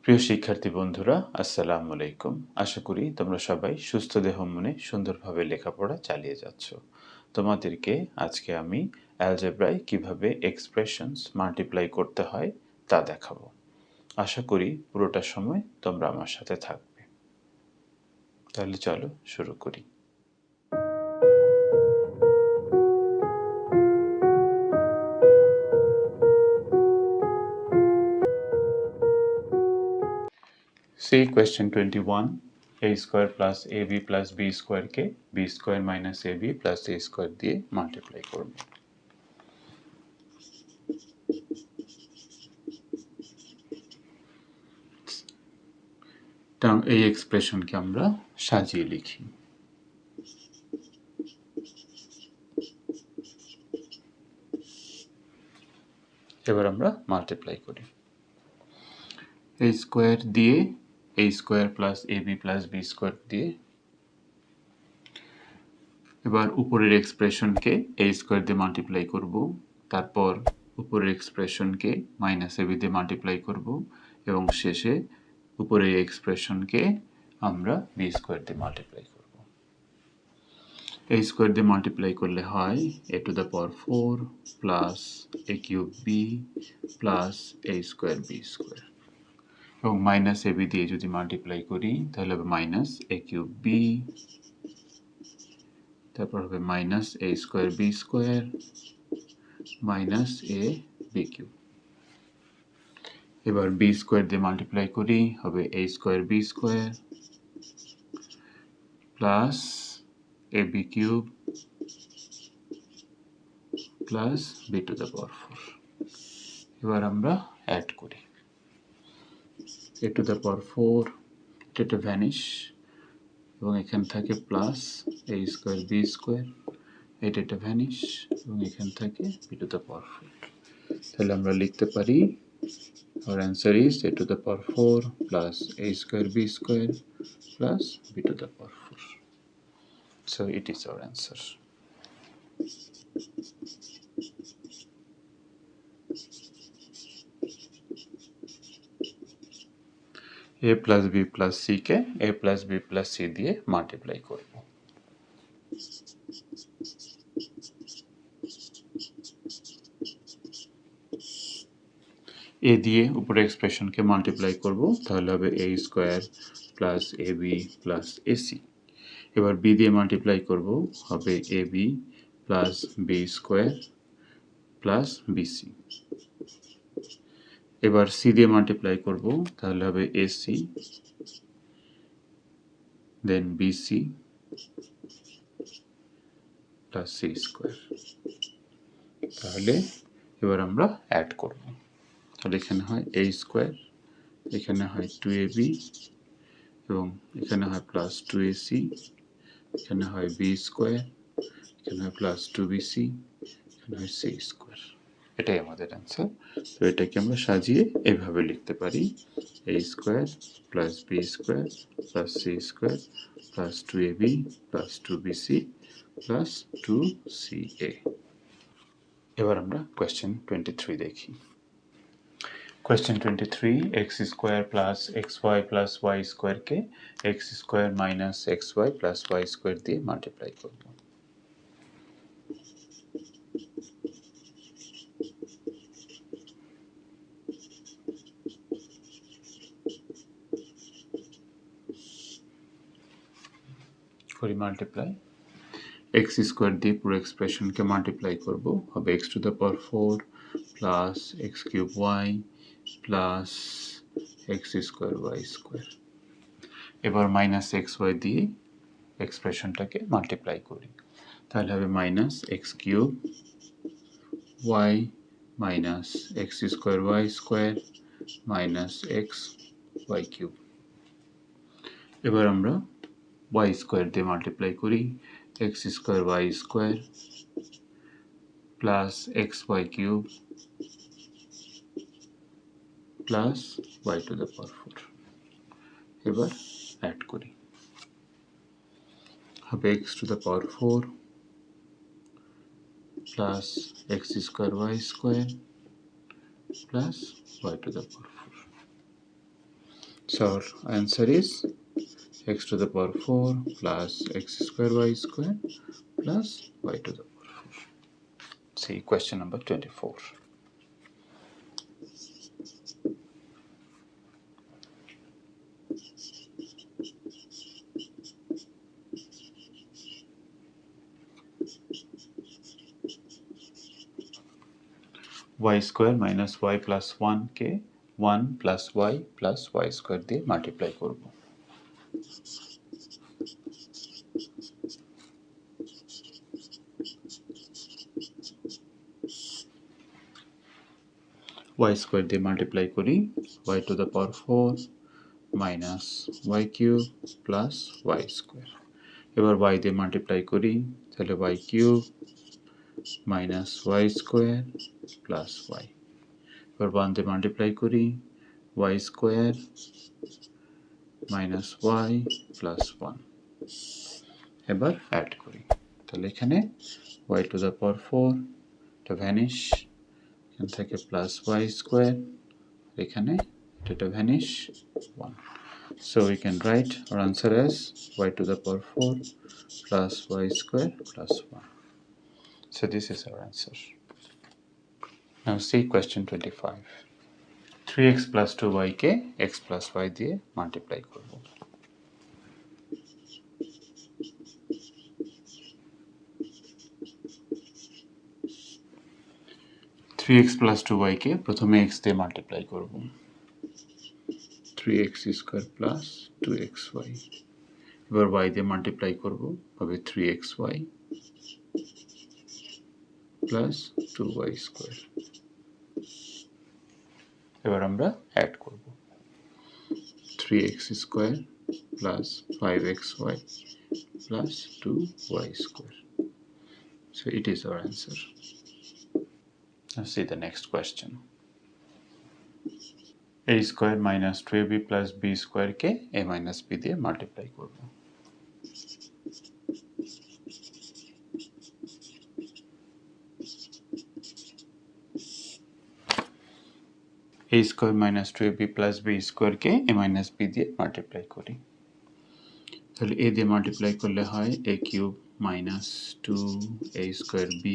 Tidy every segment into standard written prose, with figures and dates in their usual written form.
প্রিয় শিক্ষার্থী বন্ধুরা, আসসালামু আলাইকুম। আশা করি তোমরা সবাই সুস্থ দেহ মনে সুন্দরভাবে লেখাপড়া চালিয়ে যাচ্ছ। তোমাদেরকে আজকে আমি অ্যালজেব্রায় কিভাবে এক্সপ্রেশনস মাল্টিপ্লাই করতে হয় তা দেখাবো। আশা করি পুরোটা সময় তোমরা আমার সাথে থাকবে। তাহলে চলো শুরু করি। See question 21. A square plus ab plus b square K b square minus ab plus a square দিয়ে মাল্টিপ্লাই করব। এই এক্সপ্রেশনকে আমরা সাজিয়ে লিখি। এবার আমরা মাল্টিপ্লাই করি। a স্কোয়ার দিয়ে a square plus ab plus b square দিয়ে, এবার উপরের এক্সপ্রেশনকে a স্কোয়ার দিয়ে মাল্টিপ্লাই করব, তারপর উপরের এক্সপ্রেশনকে মাইনাস ab দিয়ে মাল্টিপ্লাই করব এবং শেষে উপরের এক্সপ্রেশনকে আমরা b স্কোয়ার দিয়ে মাল্টিপ্লাই করব। a স্কোয়ার দিয়ে মাল্টিপ্লাই করলে হয় a to the power 4 plus a cube b plus a square b square, এবং মাইনাস ab দিয়ে যদি মাল্টিপ্লাই করি তাহলে হবে মাইনাস a কিউব b, তারপর হবে minus a square b square minus a b cube. এবার b স্কোয়ার দিয়ে মাল্টিপ্লাই করি, হবে a square b square plus a b cube plus b to the power 4। এবার আমরা অ্যাড করি a টু দ্য পাওয়ার 4, এটা ভ্যানিশ এবং এখানে থাকে plus a square b square, এটা ভ্যানিশ এবং এখানে থাকে b টু দ্য পাওয়ার 4। তাহলে আমরা লিখতে পারি our answer is a to the power 4 plus a square b square plus b to the power 4. So it is our answer. a plus b plus c K a plus b plus c দিয়ে multiply করব। a দিয়ে উপরে এক্সপ্রেশনকে multiply করব, তাহলে হবে a square plus ab plus ac। এবার b দিয়ে multiply করব, হবে ab plus b square plus bc। এবার c দিয়ে মাল্টিপ্লাই করব, তাহলে হবে ac দেন bc প্লাস c স্কোয়ার। তাহলে এবার আমরা অ্যাড করব, তাহলে এখানে হয় a স্কোয়ার, এখানে হয় 2ab এবং এখানে হয় প্লাস 2ac, এখানে হয় b স্কোয়ার, এখানে হয় প্লাস 2bc, এখানে হয় c স্কোয়ার। এটাই আমাদের অ্যান্সার। তো এটাকে আমরা সাজিয়ে এভাবে লিখতে পারি a square plus b square plus c square plus 2ab plus 2bc plus 2ca। এবার আমরা কোয়েশ্চেন 23 দেখি। Question 23, x square plus xy plus y square কে x square minus xy plus y square দিয়ে মাল্টিপ্লাই করব। করি multiply, x square দিয়ে পুরো এক্সপ্রেশনকে multiply করব, হবে x to the power 4 plus x cube y plus x square y square. এবার minus xy দিয়ে এক্সপ্রেশনটাকে multiply করি, তাহলে হবে minus x cube y minus x square y square minus x y cube. এবার আমরা y স্কোয়ার দিয়ে multiply করি, x square y square plus xy cube plus y to the power 4। এবার add করি, হবে x to the power 4 plus x square y square plus y to the power 4। So our answer is x to the power 4 plus x square y square plus y to the power 4. See question number 24. Y square minus y plus 1 K 1 plus y square দিয়ে multiply করব। y square দিয়ে multiply করি y to the power 4 minus y cube plus y square। এবার y দিয়ে multiply করি তাহলে y cube minus y square plus y। এবার 1 দিয়ে মাল্টিপ্লাই করি y square minus y plus 1। এবার অ্যাড করি তাহলে এখানে y to the power 4 এটা ভ্যানিশ, এখান থেকে প্লাস y square, এখানে এটা vanish 1। So we can write our answer as y to the power 4 plus y square plus 1. So this is our answer. Now see question 25. 3x plus 2y K x plus y দিয়ে multiply করব। 3x plus 2y কে প্রথমে x দিয়ে multiply করব। 3x square plus 2xy। এবার y দিয়ে multiply করব হবে 3xy plus 2y square। এবার আমরা অ্যাড করব 3x square plus 5xy plus 2y square. So it is our answer. Now see the next question. A square minus 2ab plus b square কে a minus b দিয়ে multiply করব। a square minus 2ab plus b square কে a minus b দিয়ে multiply করি তাহলে a দিয়ে multiply করলে হয় a cube minus 2a square b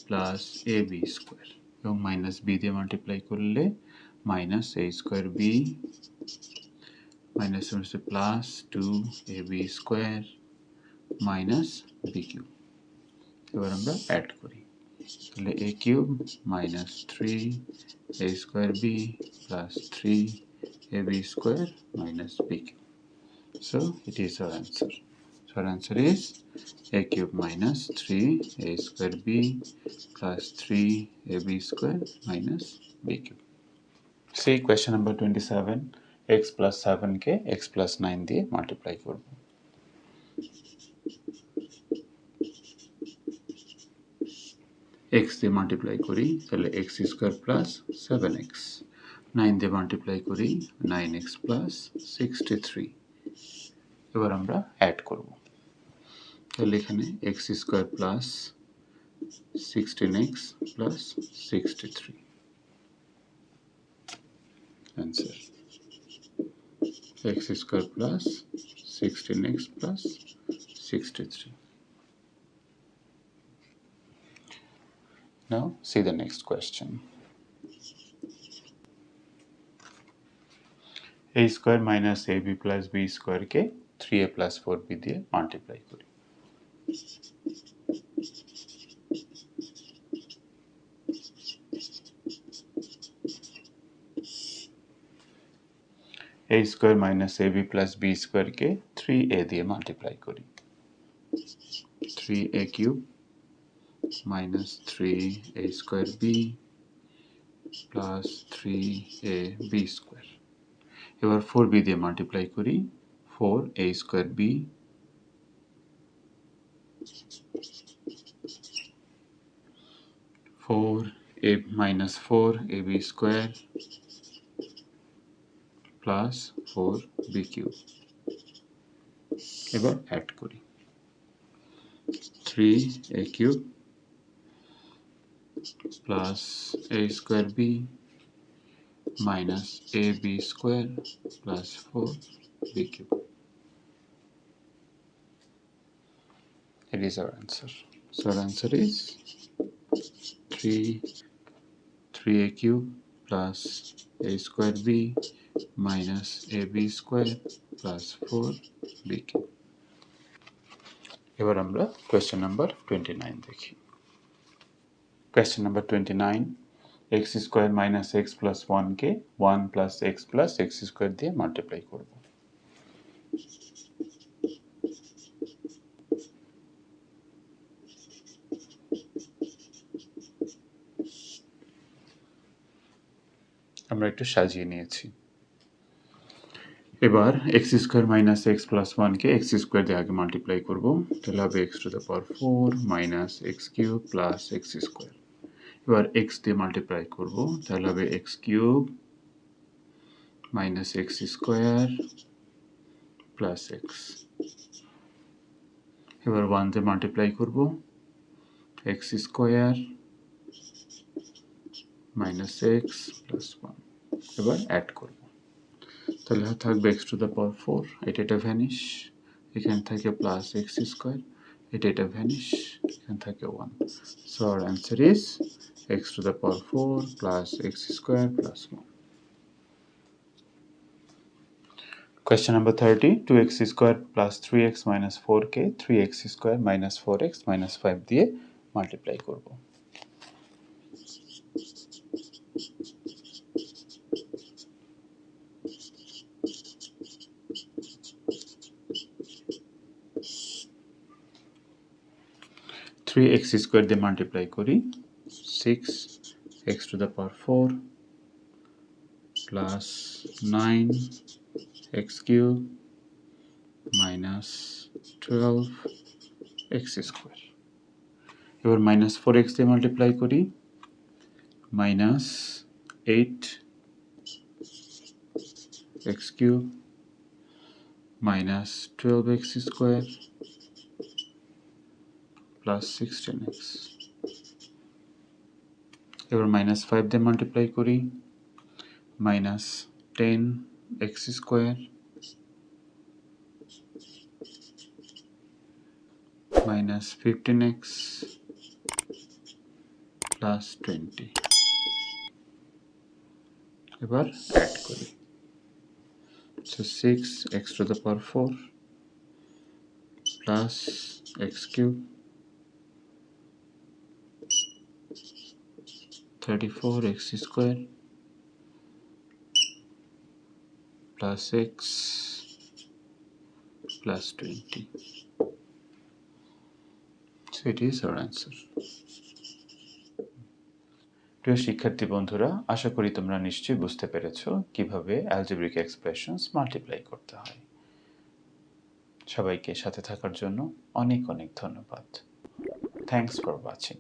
plus ab square এবং মাইনাস b দিয়ে মাল্টিপ্লাই করলে minus a square b minus হচ্ছে plus 2ab square minus b cube. এবার আমরা অ্যাড করি তাহলে a cube minus 3a square b plus 3ab square minus b cube. So it is our answer. So our answer is a cube minus 3a square b plus 3ab square minus b cube. See question number 27. X plus 7 K x plus 9 দিয়ে multiply করব। x দিয়ে multiply করি তাহলে x square plus 7x, 9 দিয়ে multiply করি 9x plus 63। এবার আমরা add করব তাহলে এখানে x square plus 16x plus 63 answer x square plus 16x plus 63. Now see the next question. A square minus ab plus b square K 3a plus 4b দিয়ে multiply করি a square minus ab plus b square K 3a দিয়ে multiply করি 3a cube minus 3a square b plus 3ab square। এবার 4b দিয়ে multiply করি 4a square b a minus 4ab square plus 4b cube। এবার add করি 3a cube plus a square b minus ab square plus 4b cube. It is our answer. So our answer is 3a cube plus a square b minus ab square plus 4b cube. এবার আমরা question number 29 দেখি। Question number 29, x square minus x plus 1 কে 1 plus x plus x square দিয়ে multiply করব। আমরা একটু সাজিয়ে নিয়েছি। এবার x square minus x plus 1 কে এক্স স্কোয়ার দিয়ে আগে মাল্টিপ্লাই করব, তাহলে হবে x to the power 4 minus x cube plus x square. এবার এক্স দিয়ে মাল্টিপ্লাই করব, তাহলে হবে x cube minus x square plus x. এবার 1 দিয়ে মাল্টিপ্লাই করব, x square minus x plus 1। এবার অ্যাড করব, তাহলে থাকবে এক্স টু দ্য পাওয়ার 4, এটা ভ্যানিশ, এখানে থাকে প্লাস এক্স স্কোয়ার, এটা ভ্যানিশ, এখানে থাকে 1। So our answer is x to the power 4 plus x square plus 1। Question number 30, 2x square plus 3x minus 4কে 3x square minus 4x minus 5 দিয়ে multiply করব। Three x square দিয়ে multiply করি, 6x to the power 4 plus 9x cube minus 12x square। এবার minus 4x দিয়ে multiply করি, minus 8x cube minus 12x square plus 16x। এবার minus 5 দিয়ে multiply করি, minus 10x square minus 15x plus 20। এবার add করি, so 6x to the power 4 plus x cube 34x square plus x plus 20. So it is our answer. প্রিয় শিক্ষার্থী বন্ধুরা, আশা করি তোমরা নিশ্চয়ই বুঝতে পেরেছো কিভাবে অ্যালজেব্রিক এক্সপ্রেশনস মাল্টিপ্লাই করতে হয়। সবাইকে সাথে থাকার জন্য অনেক অনেক ধন্যবাদ। Thanks for watching.